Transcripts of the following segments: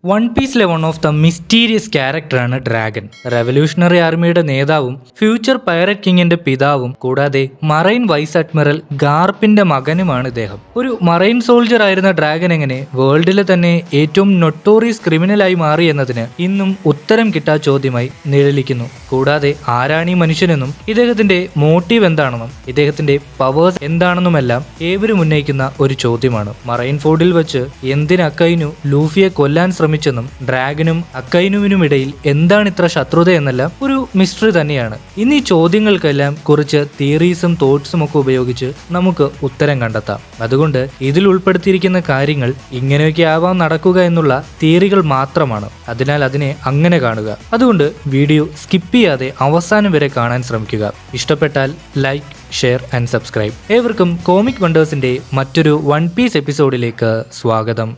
One പീസിലെ one of the mysterious ക്യാരക്ടറാണ് Dragon. Revolutionary ആർമിയുടെ നേതാവും ഫ്യൂച്ചർ പൈററ്റ് കിങ്ങിന്റെ പിതാവും കൂടാതെ മറൈൻ വൈസ് അഡ്മിറൽ ഗാർപ്പിന്റെ മകനുമാണ് ഇദ്ദേഹം. ഒരു മറൈൻ സോൾജർ ആയിരുന്ന ഡ്രാഗൺ എങ്ങനെ വേൾഡിലെ തന്നെ ഏറ്റവും നൊട്ടോറിയസ് ക്രിമിനലായി മാറി എന്നതിന് ഇന്നും ഉത്തരം കിട്ടാ ചോദ്യമായി നിഴലിക്കുന്നു. കൂടാതെ ആരാണ് ഈ മനുഷ്യനെന്നും ഇദ്ദേഹത്തിന്റെ മോട്ടീവ് എന്താണെന്നും ഇദ്ദേഹത്തിന്റെ പവേഴ്സ് എന്താണെന്നുമെല്ലാം ഏവരും ഉന്നയിക്കുന്ന ഒരു ചോദ്യമാണ്. മറൈൻ ഫോർഡിൽ വെച്ച് എന്തിന് അക്കൈനു ലൂഫിയെ കൊല്ലാൻ ശ്രമിച്ചെന്നും ഡ്രാഗനും അക്കൈനുവിനും ഇടയിൽ എന്താണ് ഇത്ര ശത്രുത എന്നെല്ലാം ഒരു മിസ്റ്ററി തന്നെയാണ്. ഇന്ന് ഈ ചോദ്യങ്ങൾക്കെല്ലാം കുറിച്ച് തിയറീസും തോട്ട്സും ഒക്കെ ഉപയോഗിച്ച് നമുക്ക് ഉത്തരം കണ്ടെത്താം. അതുകൊണ്ട് ഇതിൽ ഉൾപ്പെടുത്തിയിരിക്കുന്ന കാര്യങ്ങൾ ഇങ്ങനെയൊക്കെ ആവാൻ നടക്കുക എന്നുള്ള തിയറികൾ മാത്രമാണ്. അതിനാൽ അതിനെ അങ്ങനെ കാണുക. അതുകൊണ്ട് വീഡിയോ സ്കിപ്പ് ചെയ്യാതെ അവസാനം വരെ കാണാൻ ശ്രമിക്കുക. ഇഷ്ടപ്പെട്ടാൽ ലൈക്ക്, ഷെയർ ആൻഡ് സബ്സ്ക്രൈബ്. ഏവർക്കും കോമിക് വണ്ടേഴ്സിന്റെ മറ്റൊരു വൺ പീസ് എപ്പിസോഡിലേക്ക് സ്വാഗതം.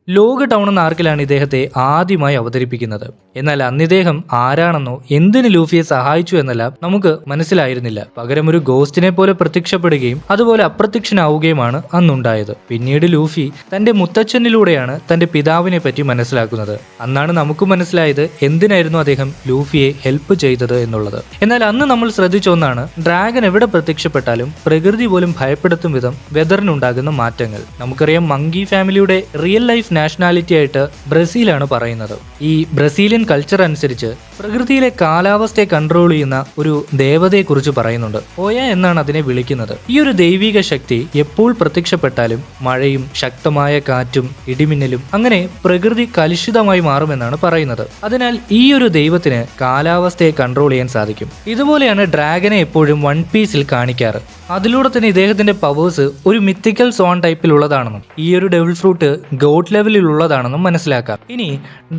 ലോക ടൗൺ എന്ന ആർക്കിലാണ് ഇദ്ദേഹത്തെ ആദ്യമായി അവതരിപ്പിക്കുന്നത്. എന്നാൽ അന്ന് ഇദ്ദേഹം ആരാണെന്നോ എന്തിന് ലൂഫിയെ സഹായിച്ചു എന്നെല്ലാം നമുക്ക് മനസ്സിലായിരുന്നില്ല. പകരം ഒരു ഗോസ്റ്റിനെ പോലെ പ്രത്യക്ഷപ്പെടുകയും അതുപോലെ അപ്രത്യക്ഷനാവുകയുമാണ് അന്നുണ്ടായത്. പിന്നീട് ലൂഫി തന്റെ മുത്തച്ഛനിലൂടെയാണ് തന്റെ പിതാവിനെ പറ്റി മനസ്സിലാക്കുന്നത്. അന്നാണ് നമുക്ക് മനസ്സിലായത് എന്തിനായിരുന്നു അദ്ദേഹം ലൂഫിയെ ഹെൽപ്പ് ചെയ്തത് എന്നുള്ളത്. എന്നാൽ അന്ന് നമ്മൾ ശ്രദ്ധിച്ച ഒന്നാണ്, ഡ്രാഗൺ എവിടെ പ്രത്യക്ഷപ്പെട്ടാലും പ്രകൃതി പോലും ഭയപ്പെടുത്തും വിധം വെതറിനുണ്ടാകുന്ന മാറ്റങ്ങൾ. നമുക്കറിയാം, മങ്കി ഫാമിലിയുടെ റിയൽ ലൈഫ് നാഷണാലിറ്റി ആയിട്ട് ബ്രസീലാണ് പറയുന്നത്. ഈ ബ്രസീലിയൻ കൾച്ചർ അനുസരിച്ച് പ്രകൃതിയിലെ കാലാവസ്ഥയെ കൺട്രോൾ ചെയ്യുന്ന ഒരു ദേവതയെ കുറിച്ച് പറയുന്നുണ്ട്. ഓയ എന്നാണ് അതിനെ വിളിക്കുന്നത്. ഈ ഒരു ദൈവിക ശക്തി എപ്പോൾ പ്രത്യക്ഷപ്പെട്ടാലും മഴയും ശക്തമായ കാറ്റും ഇടിമിന്നലും അങ്ങനെ പ്രകൃതി കലുഷിതമായി മാറുമെന്നാണ് പറയുന്നത്. അതിനാൽ ഈ ഒരു ദൈവത്തിന് കാലാവസ്ഥയെ കൺട്രോൾ ചെയ്യാൻ സാധിക്കും. ഇതുപോലെയാണ് ഡ്രാഗനെ എപ്പോഴും വൺ പീസിൽ കാണിക്കാറ്. അതിലൂടെ തന്നെ ഇദ്ദേഹത്തിന്റെ പവേഴ്സ് ഒരു മിത്തിക്കൽ സോൺ ടൈപ്പിലുള്ളതാണെന്നും ഈ ഒരു ഡെവിൾ ഫ്രൂട്ട് ഗോഡ് ലെവലിലുള്ളതാണെന്നും മനസ്സിലാക്കാം. ഇനി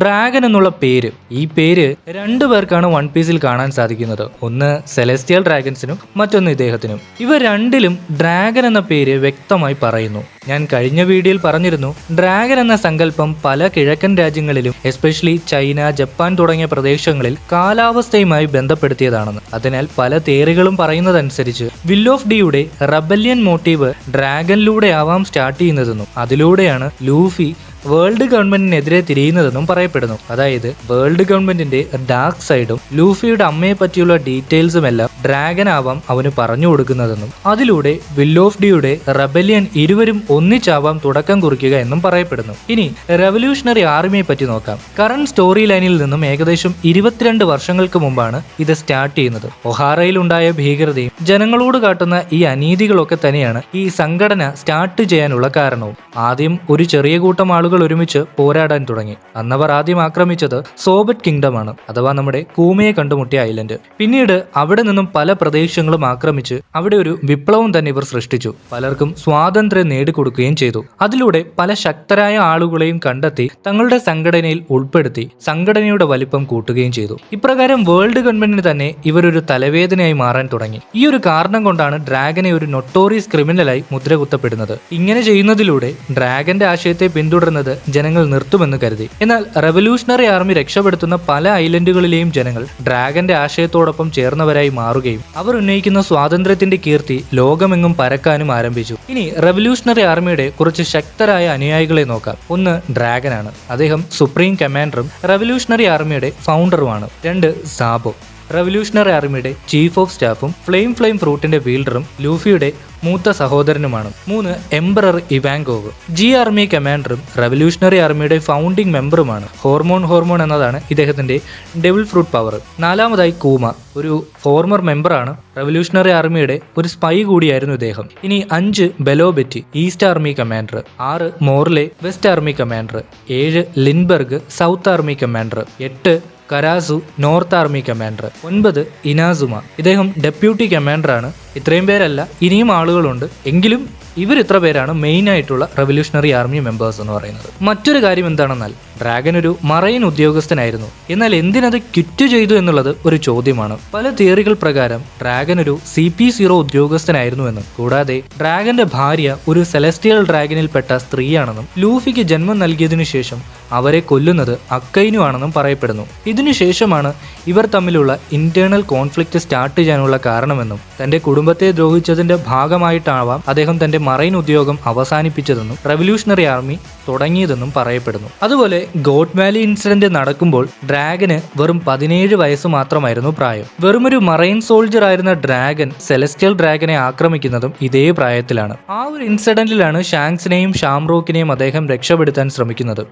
ഡ്രാഗൺ എന്നുള്ള പേര്, ഈ പേര് രണ്ടു പേർക്കാണ് വൺ പീസിൽ കാണാൻ സാധിക്കുന്നത്. ഒന്ന് സെലസ്റ്റിയൽ ഡ്രാഗൺസിനും മറ്റൊന്ന് ഇദ്ദേഹത്തിനും. ഇവ രണ്ടിലും ഡ്രാഗൺ എന്ന പേര് വ്യക്തമായി പറയുന്നു. ഞാൻ കഴിഞ്ഞ വീഡിയോയിൽ പറഞ്ഞിരുന്നു, ഡ്രാഗൺ എന്ന സങ്കല്പം പല കിഴക്കൻ രാജ്യങ്ങളിലും എസ്പെഷ്യലി ചൈന, ജപ്പാൻ തുടങ്ങിയ പ്രദേശങ്ങളിൽ കാലാവസ്ഥയുമായി ബന്ധപ്പെടുത്തിയതാണെന്ന്. അതിനാൽ പല തിയറികളും പറയുന്നതനുസരിച്ച് വിൽ ഓഫ് ഡിയുടെ റബല്യൻ മോട്ടീവ് ഡ്രാഗനിലൂടെ ആവാം സ്റ്റാർട്ട് ചെയ്യുന്നതെന്നും അതിലൂടെയാണ് ലൂഫി വേൾഡ് ഗവൺമെന്റിനെതിരെ തിരിയുന്നതെന്നും പറയപ്പെടുന്നു. അതായത് വേൾഡ് ഗവൺമെന്റിന്റെ ഡാർക്ക് സൈഡും ലൂഫിയുടെ അമ്മയെ പറ്റിയുള്ള ഡീറ്റെയിൽസും എല്ലാം ഡ്രാഗൻ ആവാം അവന് പറഞ്ഞു കൊടുക്കുന്നതെന്നും അതിലൂടെ വിൽ ഓഫ് ഡിയുടെ റെബല്യൻ ഇരുവരും ഒന്നിച്ചാവാം തുടക്കം കുറിക്കുക എന്നും പറയപ്പെടുന്നു. ഇനി റെവല്യൂഷണറി ആർമിയെ പറ്റി നോക്കാം. കറന്റ് സ്റ്റോറി ലൈനിൽ നിന്നും ഏകദേശം 22 വർഷങ്ങൾക്ക് മുമ്പാണ് ഇത് സ്റ്റാർട്ട് ചെയ്യുന്നത്. ഒഹാറയിൽ ഉണ്ടായ ഭീകരതയും ജനങ്ങളോട് കാട്ടുന്ന ഈ അനീതികളൊക്കെ തന്നെയാണ് ഈ സംഘടന സ്റ്റാർട്ട് ചെയ്യാനുള്ള കാരണവും. ആദ്യം ഒരു ചെറിയ കൂട്ടം ആളുകൾ ഒരുമിച്ച് പോരാടാൻ തുടങ്ങി. അന്നവർ ആദ്യം ആക്രമിച്ചത് സോബറ്റ് കിങ്ഡം ആണ്, അഥവാ നമ്മുടെ കൂമയെ കണ്ടുമുട്ടിയ ഐലൻഡ്. പിന്നീട് അവിടെ നിന്നും പല പ്രദേശങ്ങളും ആക്രമിച്ച് അവിടെ ഒരു വിപ്ലവം തന്നെ ഇവർ സൃഷ്ടിച്ചു. പലർക്കും സ്വാതന്ത്ര്യം നേടിക്കൊടുക്കുകയും ചെയ്തു. അതിലൂടെ പല ശക്തരായ ആളുകളെയും കണ്ടെത്തി തങ്ങളുടെ സംഘടനയിൽ ഉൾപ്പെടുത്തി സംഘടനയുടെ വലിപ്പം കൂട്ടുകയും ചെയ്തു. ഇപ്രകാരം വേൾഡ് ഗവൺമെന്റിന് തന്നെ ഇവരൊരു തലവേദനയായി മാറാൻ തുടങ്ങി. ഈ ഒരു കാരണം കൊണ്ടാണ് ഡ്രാഗനെ ഒരു നൊട്ടോറിയസ് ക്രിമിനലായി മുദ്രകുത്തപ്പെടുന്നത്. ഇങ്ങനെ ചെയ്യുന്നതിലൂടെ ഡ്രാഗന്റെ ആശയത്തെ പിന്തുടർന്നത് ജനങ്ങൾ നിർത്തുമെന്ന് കരുതി. എന്നാൽ റെവല്യൂഷണറി ആർമി രക്ഷപ്പെടുത്തുന്ന പല ഐലൻഡുകളിലെയും ജനങ്ങൾ ഡ്രാഗന്റെ ആശയത്തോടൊപ്പം ചേർന്നവരായി മാറുകയും അവർ ഉന്നയിക്കുന്ന സ്വാതന്ത്ര്യത്തിന്റെ കീർത്തി ലോകമെങ്ങും പരക്കാനും ആരംഭിച്ചു. ഇനി റെവല്യൂഷണറി ആർമിയുടെ കുറച്ച് ശക്തരായ അനുയായികളെ നോക്കാം. ഒന്ന് ഡ്രാഗൻ ആണ്. അദ്ദേഹം സുപ്രീം കമാൻഡറും റെവല്യൂഷണറി ആർമിയുടെ ഫൗണ്ടറുമാണ്. 2 സാബോ, റെവല്യൂഷണറി ആർമിയുടെ ചീഫ് ഓഫ് സ്റ്റാഫും ഫ്ലെയിം ഫ്രൂട്ടിന്റെ വീൽഡറും ലൂഫിയുടെ മൂത്ത സഹോദരനുമാണ്. 3 എംബറർ ഇവാങ്കോവ്, ജി ആർമി കമാൻഡറും റെവല്യൂഷണറി ആർമിയുടെ ഫൗണ്ടിംഗ് മെമ്പറുമാണ്. ഹോർമോൺ എന്നതാണ് ഇദ്ദേഹത്തിന്റെ ഡെവിൾ ഫ്രൂട്ട് പവർ. 4മതായി കൂമ, ഒരു ഫോർമർ മെമ്പറാണ്. റെവല്യൂഷണറി ആർമിയുടെ ഒരു സ്പൈ കൂടിയായിരുന്നു ഇദ്ദേഹം. ഇനി 5 Belo Betty, east army commander. 6 Morley, west army commander. 7 Lindbergh, south army commander. 8 Karasu, north army commander. 9 Inazuma, ഇദ്ദേഹം ഡെപ്യൂട്ടി കമാൻഡറാണ്. ഇത്രയും പേരല്ല, ഇനിയും ആളുകളുണ്ട്. എങ്കിലും ഇവർ ഇത്ര പേരാണ് മെയിൻ ആയിട്ടുള്ള റെവല്യൂഷണറി ആർമി മെമ്പേഴ്സ് എന്ന് പറയുന്നത്. മറ്റൊരു കാര്യം എന്താണെന്നാൽ ഡ്രാഗൻ ഒരു മറൈൻ ഉദ്യോഗസ്ഥനായിരുന്നു. എന്നാൽ എന്തിനത് ക്വിറ്റ് ചെയ്തു എന്നുള്ളത് ഒരു ചോദ്യമാണ്. പല തിയറികൾ പ്രകാരം ഡ്രാഗൻ ഒരു CP0 ഉദ്യോഗസ്ഥനായിരുന്നുവെന്നും കൂടാതെ ഡ്രാഗന്റെ ഭാര്യ ഒരു സെലസ്റ്റിയൽ ഡ്രാഗനിൽപ്പെട്ട സ്ത്രീയാണെന്നും ലൂഫിക്ക് ജന്മം നൽകിയതിനു ശേഷം അവരെ കൊല്ലുന്നത് അക്കൈനു ആണെന്നും പറയപ്പെടുന്നു. ഇതിനുശേഷമാണ് ഇവർ തമ്മിലുള്ള ഇന്റേണൽ കോൺഫ്ലിക്റ്റ് സ്റ്റാർട്ട് ചെയ്യാനുള്ള കാരണമെന്നും തന്റെ കുടുംബത്തെ ദ്രോഹിച്ചതിന്റെ ഭാഗമായിട്ടാവാം അദ്ദേഹം തന്റെ മറൈൻ ഉദ്യോഗം അവസാനിപ്പിച്ചതെന്നും റവല്യൂഷണറി ആർമി തുടങ്ങിയതെന്നും പറയപ്പെടുന്നു. അതുപോലെ ഗോഡ് വാലി ഇൻസിഡന്റ് നടക്കുമ്പോൾ ഡ്രാഗന് വെറും 17 വയസ്സ് മാത്രമായിരുന്നു പ്രായം. വെറുമൊരു മറൈൻ സോൾജർ ആയിരുന്ന ഡ്രാഗൻ സെലസ്റ്റിയൽ ഡ്രാഗനെ ആക്രമിക്കുന്നതും ഇതേ പ്രായത്തിലാണ്. ആ ഒരു ഇൻസിഡന്റിലാണ് ഷാങ്സിനെയും ഷാംറോക്കിനെയും അദ്ദേഹം രക്ഷപ്പെടുത്താൻ ശ്രമിക്കുന്നത്.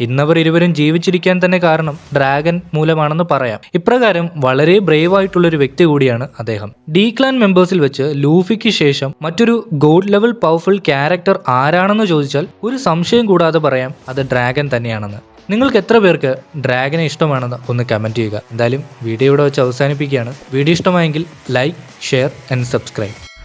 ഇന്നവർ ഇരുവരും ജീവിച്ചിരിക്കാൻ തന്നെ കാരണം ഡ്രാഗൻ മൂലമാണെന്ന് പറയാം. ഇപ്രകാരം വളരെ ബ്രേവ് ആയിട്ടുള്ള ഒരു വ്യക്തി കൂടിയാണ് അദ്ദേഹം. ഡി ക്ലാൻ മെമ്പേഴ്സിൽ വെച്ച് ലൂഫിക്ക് ശേഷം മറ്റൊരു ഗോഡ് ലെവൽ പവർഫുൾ ക്യാരക്ടർ ആരാണെന്ന് ചോദിച്ചാൽ ഒരു സംശയം കൂടാതെ പറയാം, അത് ഡ്രാഗൻ തന്നെയാണെന്ന്. നിങ്ങൾക്ക് എത്ര പേർക്ക് ഡ്രാഗനെ ഇഷ്ടമാണെന്ന് ഒന്ന് കമന്റ് ചെയ്യുക. എന്തായാലും വീഡിയോ ഇവിടെ വെച്ച് അവസാനിപ്പിക്കുകയാണ്. വീഡിയോ ഇഷ്ടമായെങ്കിൽ ലൈക്ക്, ഷെയർ ആൻഡ് സബ്സ്ക്രൈബ്.